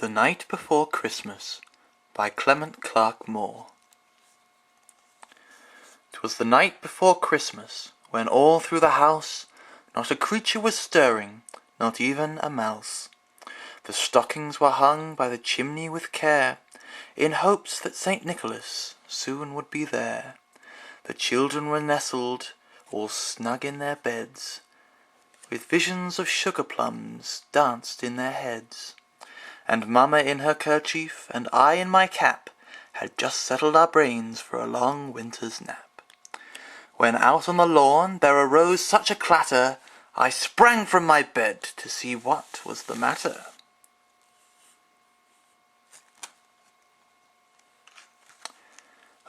The Night Before Christmas by Clement Clarke Moore. 'Twas the night before Christmas, when all through the house not a creature was stirring, not even a mouse. The stockings were hung by the chimney with care, in hopes that St. Nicholas soon would be there. The children were nestled, all snug in their beds, with visions of sugar plums danced in their heads. And Mamma in her kerchief, and I in my cap, had just settled our brains for a long winter's nap. When out on the lawn there arose such a clatter, I sprang from my bed to see what was the matter.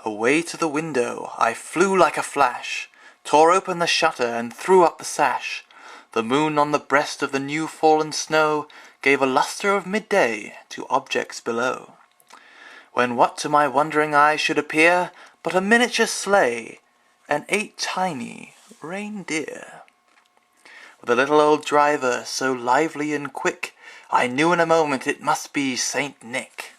Away to the window I flew like a flash, tore open the shutter and threw up the sash. The moon on the breast of the new-fallen snow gave a lustre of midday to objects below. When what to my wondering eye should appear but a miniature sleigh and 8 tiny reindeer. With a little old driver so lively and quick, I knew in a moment it must be Saint Nick.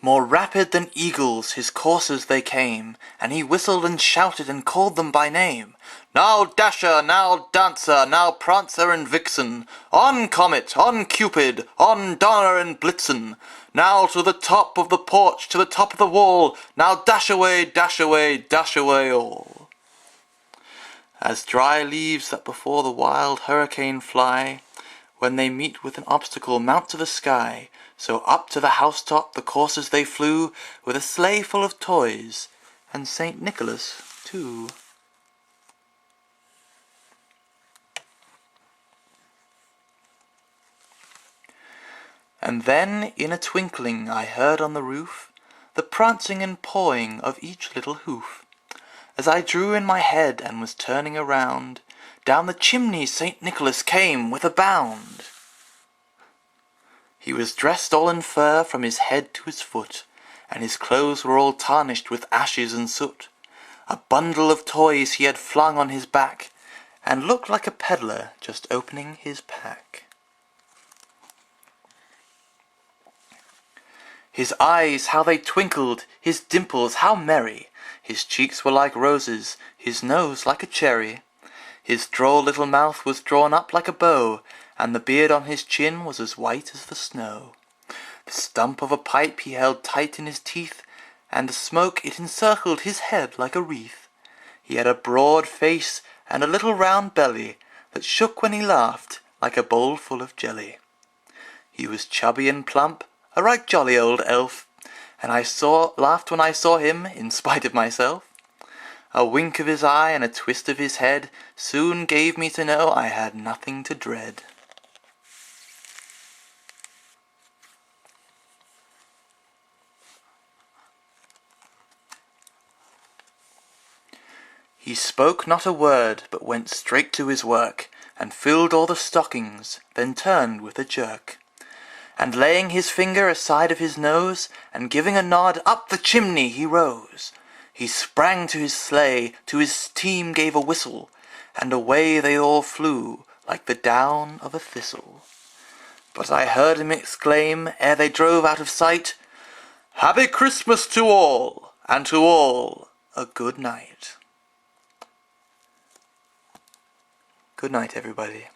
More rapid than eagles his coursers they came, and he whistled and shouted and called them by name. Now Dasher, now Dancer, now Prancer and Vixen, on Comet, on Cupid, on Donner and Blitzen, now to the top of the porch, to the top of the wall, now dash away, dash away, dash away all. As dry leaves that before the wild hurricane fly, when they meet with an obstacle mount to the sky, so up to the housetop the coursers they flew, with a sleigh full of toys, and St. Nicholas too. And then in a twinkling I heard on the roof the prancing and pawing of each little hoof. As I drew in my head and was turning around, down the chimney St. Nicholas came with a bound. He was dressed all in fur from his head to his foot, and his clothes were all tarnished with ashes and soot. A bundle of toys he had flung on his back, and looked like a peddler just opening his pack. His eyes, how they twinkled, his dimples, how merry! His cheeks were like roses, his nose like a cherry. His droll little mouth was drawn up like a bow, and the beard on his chin was as white as the snow. The stump of a pipe he held tight in his teeth, and the smoke it encircled his head like a wreath. He had a broad face and a little round belly that shook when he laughed like a bowl full of jelly. He was chubby and plump, a right jolly old elf, and I laughed when I saw him, in spite of myself. A wink of his eye and a twist of his head soon gave me to know I had nothing to dread. He spoke not a word, but went straight to his work, and filled all the stockings, then turned with a jerk. And laying his finger aside of his nose, and giving a nod, up the chimney he rose. He sprang to his sleigh, to his team gave a whistle, and away they all flew, like the down of a thistle. But I heard him exclaim, ere they drove out of sight, "Happy Christmas to all, and to all a good night." Good night, everybody.